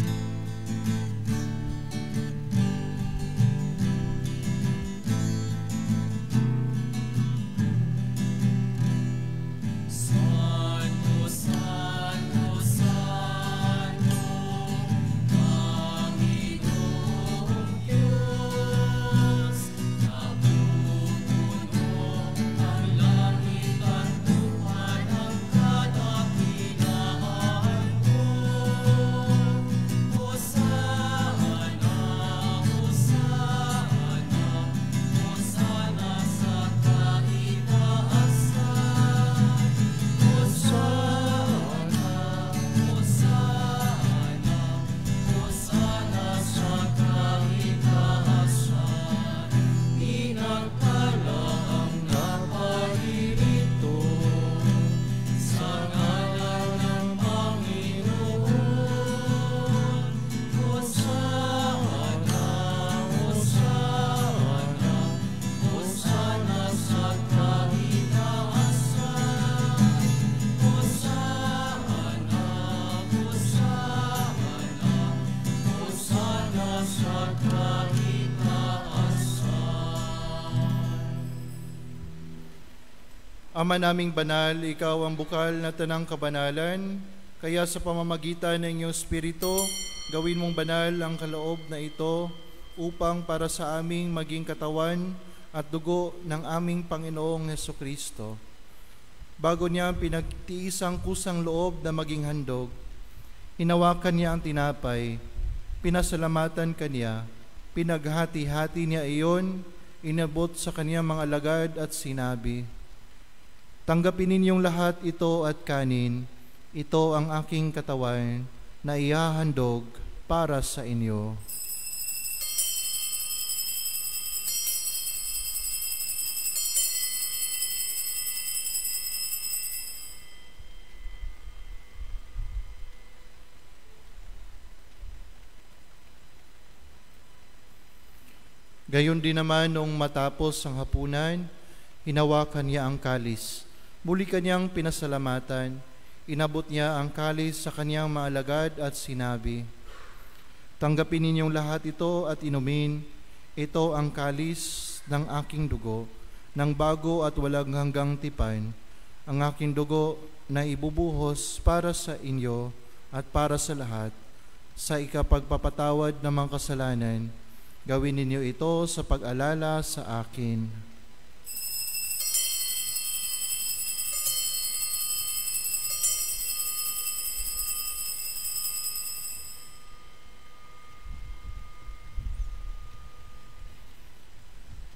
Ama naming banal, ikaw ang bukal na tanang kabanalan, kaya sa pamamagitan ng iyong Espiritu, gawin mong banal ang kaloob na ito upang para sa aming maging katawan at dugo ng aming Panginoong Hesukristo. Bago niya pinagtiisang kusang loob na maging handog, hinawakan niya ang tinapay, pinasalamatan kaniya, pinaghati-hati niya iyon, inabot sa kaniyang mga alagad at sinabi, "Tanggapin ninyong lahat ito at kanin, ito ang aking katawan na ihahandog para sa inyo." Gayon din naman nung matapos ang hapunan, hinawakan niya ang kalis. Muli kanyang pinasalamatan, inabot niya ang kalis sa kanyang mga alagad at sinabi, "Tanggapin ninyong lahat ito at inumin, ito ang kalis ng aking dugo, ng bago at walang hanggang tipan, ang aking dugo na ibubuhos para sa inyo at para sa lahat, sa ikapagpapatawad ng mga kasalanan. Gawin ninyo ito sa pag-alala sa akin."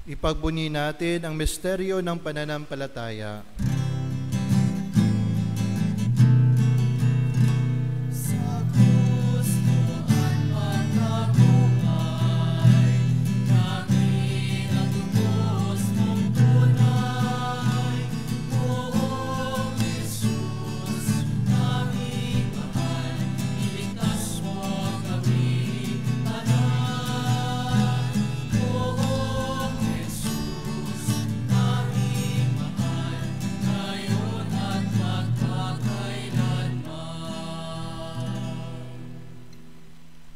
Ipagbunyi natin ang misteryo ng pananampalataya.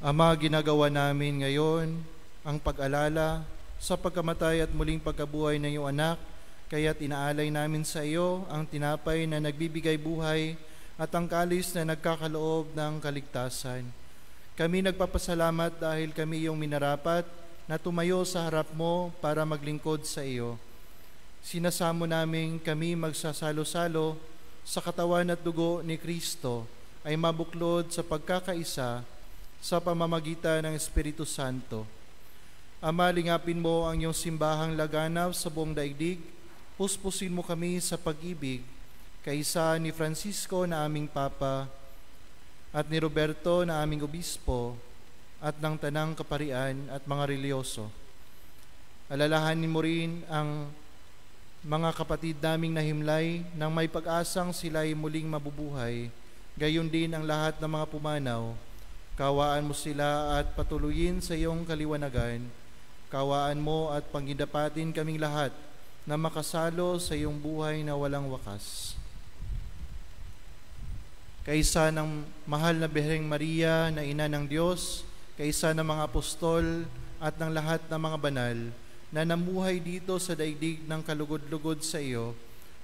Ama, ginagawa namin ngayon ang pag-alala sa pagkamatay at muling pagkabuhay ng iyong anak, kaya't inaalay namin sa iyo ang tinapay na nagbibigay buhay at ang kalis na nagkakaloob ng kaligtasan. Kami nagpapasalamat dahil kami iyong minarapat na tumayo sa harap mo para maglingkod sa iyo. Sinasamo namin kami magsasalo-salo sa katawan at dugo ni Kristo ay mabuklod sa pagkakaisa sa pamamagitan ng Espiritu Santo. Ama, lingapin mo ang iyong simbahang laganap sa buong daigdig. Puspusin mo kami sa pag-ibig, kaisa ni Francisco na aming Papa, at ni Roberto na aming Obispo, at ng Tanang Kaparian at mga reliyoso. Alalahanin mo rin ang mga kapatid naming nahimlay nang may pag-asang sila'y muling mabubuhay, gayon din ang lahat ng mga pumanaw. Kawaan mo sila at patuloyin sa iyong kaliwanagan. Kawaan mo at panggidapatin kaming lahat na makasalo sa iyong buhay na walang wakas. Kaisa ng mahal na Birheng Maria na Ina ng Diyos, kaisa ng mga apostol at ng lahat ng mga banal na namuhay dito sa daigdig ng kalugod-lugod sa iyo,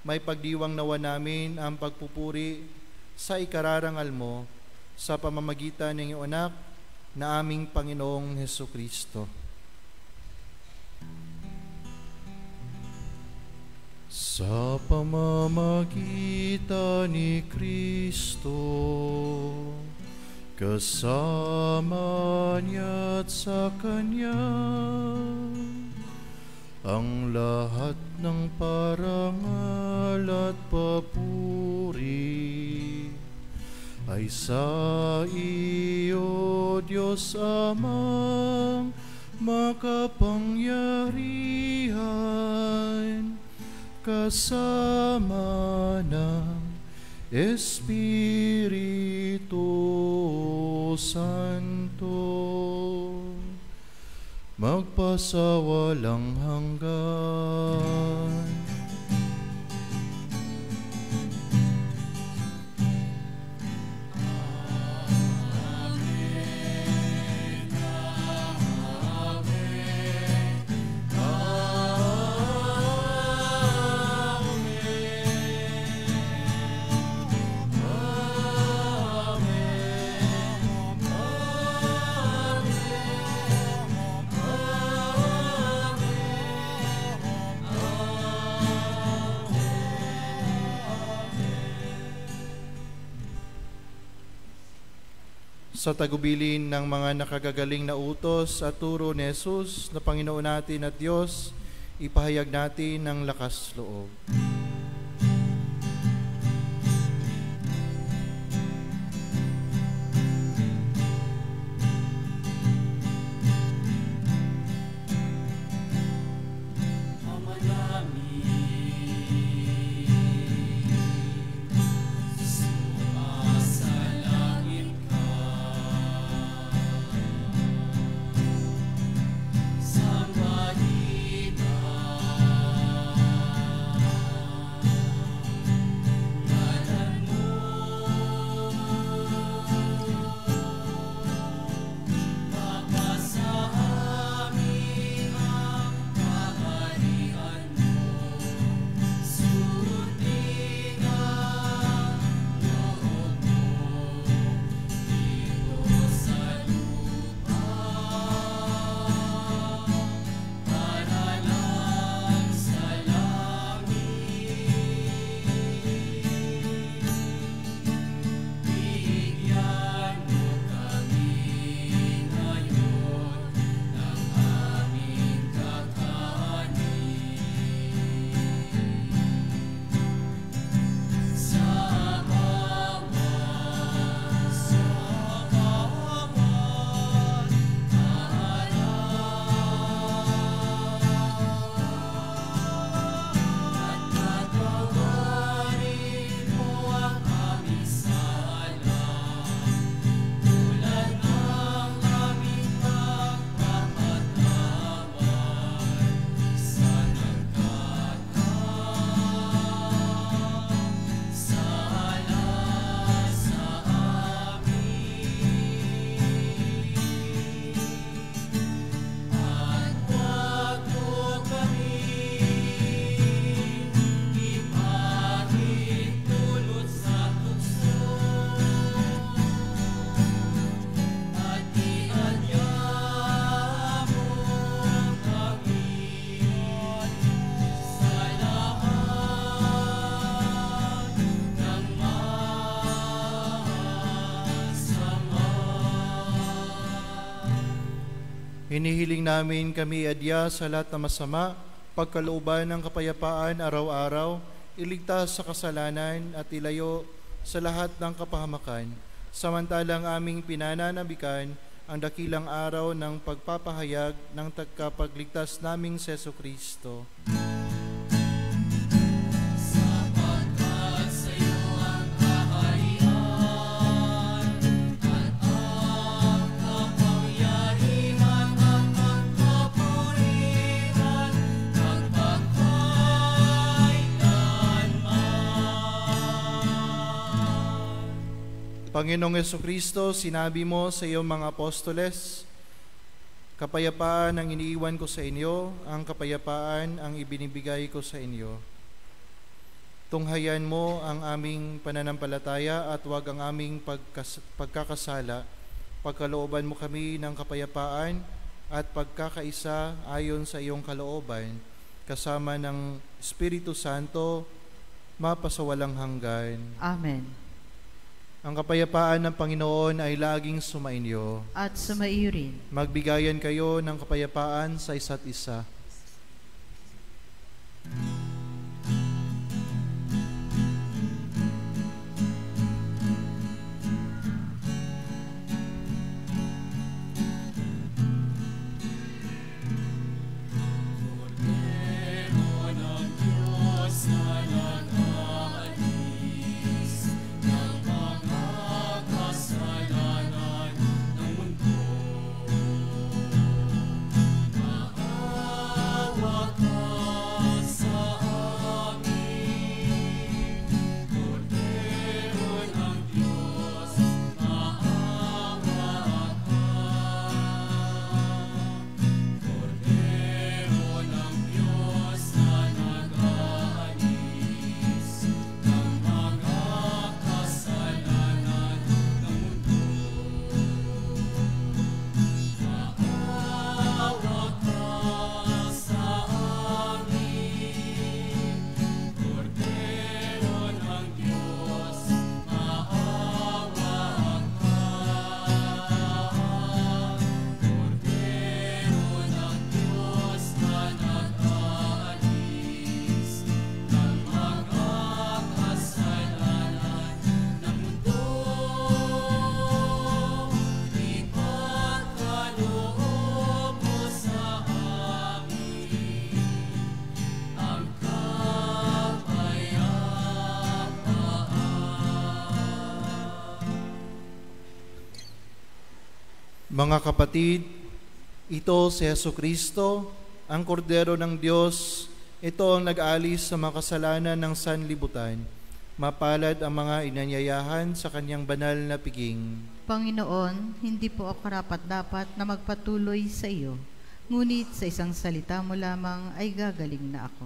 may pagdiwang nawa namin ang pagpupuri sa ikararangal mo sa pamamagitan ng iyong anak na aming Panginoong Hesukristo. Sa pamamagitan ni Kristo, kasama niya at sa Kanya, ang lahat ng parangal at papuri ay sa iyo, Diyos Amang makapangyarihan, kasama ng Espiritu Santo, magpasawalang hanggan. Sa tagubilin ng mga nakagagaling na utos at turo ni Jesus na Panginoon natin at Diyos, ipahayag natin ng lakas loob. Hinihiling namin kami adya sa lahat na masama, pagkalooban ng kapayapaan araw-araw, iligtas sa kasalanan at ilayo sa lahat ng kapahamakan. Samantalang aming pinananabikan ang dakilang araw ng pagpapahayag ng tagapagligtas naming Seso Kristo. Panginoong Jesucristo, sinabi mo sa iyong mga apostoles, kapayapaan ang iniiwan ko sa inyo, ang kapayapaan ang ibinibigay ko sa inyo. Tunghayan mo ang aming pananampalataya at huwag ang aming pagkakasala. Pagkalooban mo kami ng kapayapaan at pagkakaisa ayon sa iyong kalooban, kasama ng Espiritu Santo, mapasawalang hanggan. Amen. Ang kapayapaan ng Panginoon ay laging sumainyo. At sumaiyo rin. Magbigayan kayo ng kapayapaan sa isa't isa. Mga kapatid, ito si Jesucristo, ang kordero ng Diyos. Ito ang nag-alis sa mga kasalanan ng sanlibutan. Mapalad ang mga inanyayahan sa kanyang banal na piging. Panginoon, hindi po ako karapat-dapat na magpatuloy sa iyo, ngunit sa isang salita mo lamang ay gagaling na ako.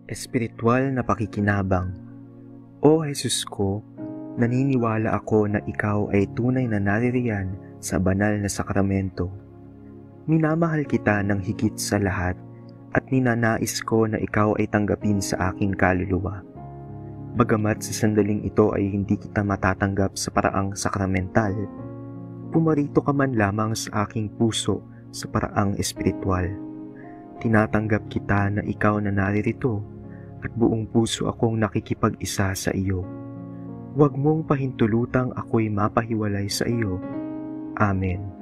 Espiritual na pakikinabang. O Jesus ko, naniniwala ako na ikaw ay tunay na naririyan sa banal na sakramento. Minamahal kita ng higit sa lahat at ninanais ko na ikaw ay tanggapin sa aking kaluluwa. Bagamat sa sandaling ito ay hindi kita matatanggap sa paraang sakramental, pumarito ka man lamang sa aking puso sa paraang espiritual. Tinatanggap kita na ikaw na naririto at buong puso akong nakikipag-isa sa iyo. Huwag mong pahintulutang ako'y mapahiwalay sa iyo. Amen.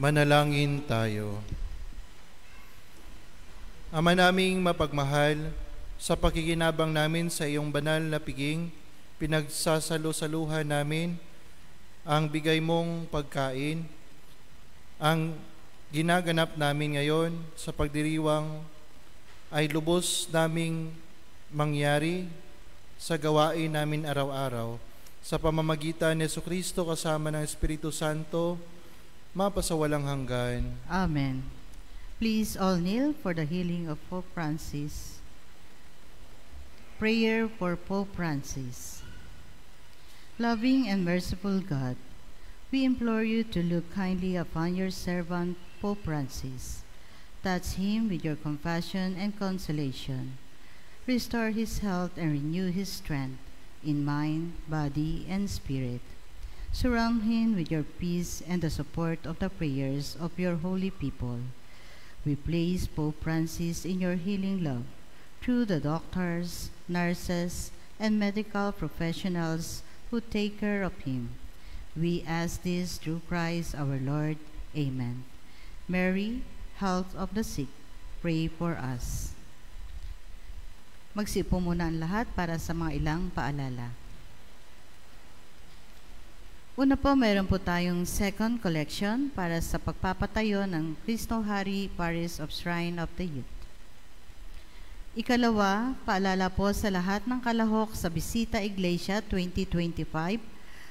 Manalangin tayo. Ama naming mapagmahal, sa pakikinabang namin sa iyong banal na piging, pinagsasalo-saluhan namin ang bigay mong pagkain, ang ginaganap namin ngayon sa pagdiriwang ay lubos naming mangyari sa gawain namin araw-araw. Sa pamamagitan ni Jesucristo kasama ng Espiritu Santo, mapasawalang hanggan. Amen. Please all kneel for the healing of Pope Francis. Prayer for Pope Francis. Loving and merciful God, we implore you to look kindly upon your servant Pope Francis. Touch him with your compassion and consolation. Restore his health and renew his strength in mind, body, and spirit. Surround him with your peace and the support of the prayers of your holy people. We place Pope Francis in your healing love through the doctors, nurses, and medical professionals who take care of him. We ask this through Christ our Lord. Amen. Mary, health of the sick, pray for us. Magsiupo muna ang lahat para sa mga ilang paalala. Una po, mayroon po tayong second collection para sa pagpapatayo ng Cristo Hari Parish of Shrine of the Youth. Ikalawa, paalala po sa lahat ng kalahok sa Bisita Iglesia 2025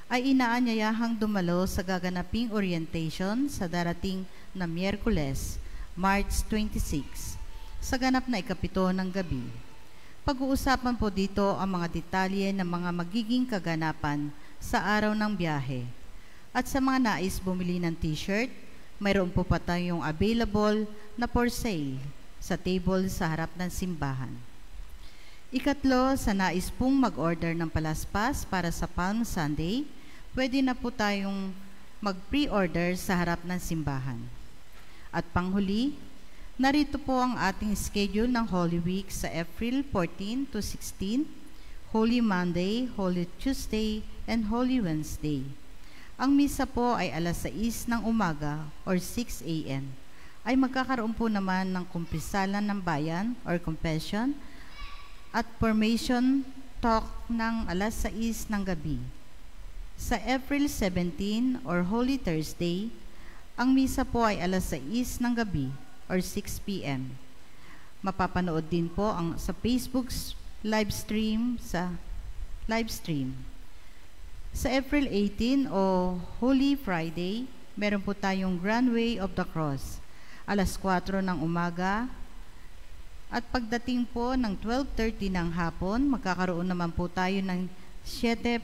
ay inaanyayahang dumalo sa gaganaping orientation sa darating na Miyerkules, March 26, sa ganap na 7 ng gabi. Pag-uusapan po dito ang mga detalye ng mga magiging kaganapan sa araw ng biyahe. At sa mga nais bumili ng t-shirt, mayroon po pa tayong available na for sale sa table sa harap ng simbahan. Ikatlo, sa nais pong mag-order ng palaspas para sa Palm Sunday, pwede na po tayong mag-pre-order sa harap ng simbahan. At panghuli, narito po ang ating schedule ng Holy Week sa April 14 to 16, Holy Monday, Holy Tuesday, and Holy Wednesday. Ang misa po ay alas 6 ng umaga or 6 a.m. Ay magkakaroon po naman ng kumpisalan ng bayan or confession at formation talk ng alas 6 ng gabi. Sa April 17 or Holy Thursday, ang misa po ay alas 6 ng gabi or 6 p.m. Mapapanood din po ang sa Facebook live stream Sa April 18 o Holy Friday, meron po tayong Grand Way of the Cross, alas 4 ng umaga. At pagdating po ng 12:30 ng hapon, magkakaroon naman po tayo ng 7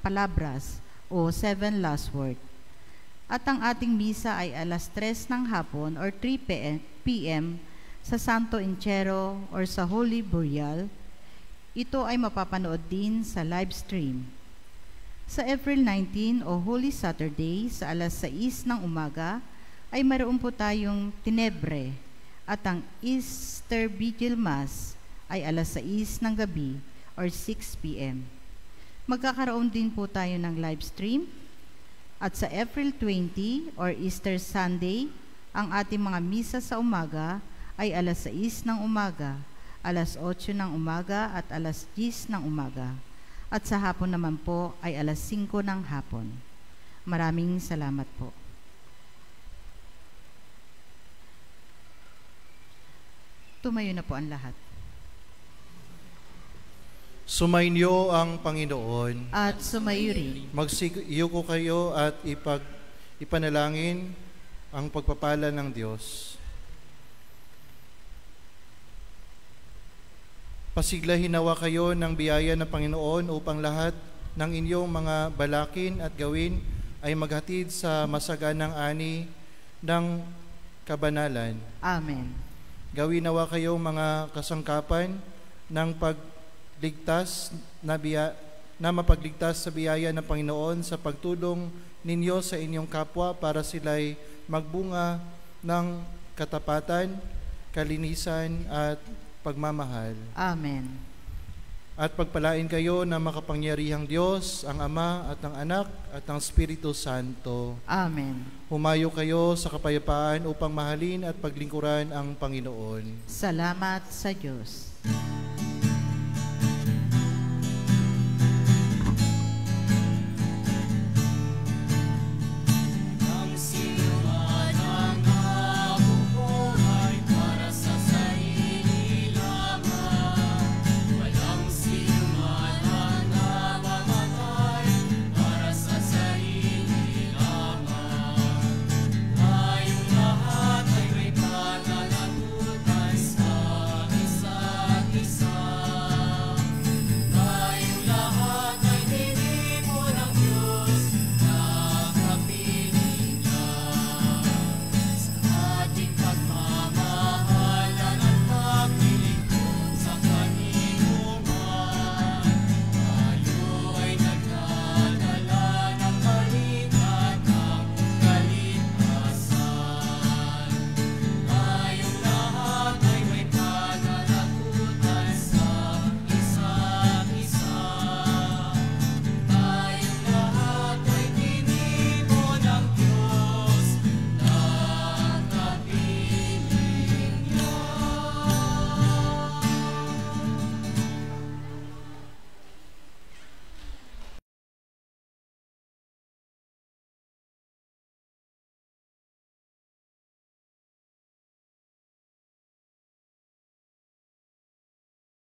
palabras o 7 last word. At ang ating misa ay alas 3 ng hapon or 3 p.m. sa Santo Enchero or sa Holy Burial. Ito ay mapapanood din sa live stream. Sa April 19 o Holy Saturday sa alas 6 ng umaga ay mayroon po tayong Tinebre at ang Easter Vigil Mass ay alas 6 ng gabi or 6 p.m. Magkakaroon din po tayo ng live stream. At sa April 20 or Easter Sunday, ang ating mga misa sa umaga ay alas 6 ng umaga, alas 8 ng umaga at alas 10 ng umaga. At sa hapon naman po ay alas 5 ng hapon. Maraming salamat po. Tumayo na po ang lahat. Sumainyo ang Panginoon. At sumayo rin. Magsiyuko kayo at ipanalangin ang pagpapala ng Diyos. Pasiglahin nawa kayo ng biyaya ng Panginoon upang lahat ng inyong mga balakin at gawin ay maghatid sa masaganang ani ng kabanalan. Amen. Gawin nawa kayo mga kasangkapan ng pagligtas na mapagligtas sa biyaya ng Panginoon sa pagtulong ninyo sa inyong kapwa para sila'y magbunga ng katapatan, kalinisan at pagmamahal. Amen. At pagpalain kayo ng makapangyarihang Diyos, ang Ama at ang Anak at ang Espiritu Santo. Amen. Humayo kayo sa kapayapaan upang mahalin at paglingkuran ang Panginoon. Salamat sa Diyos.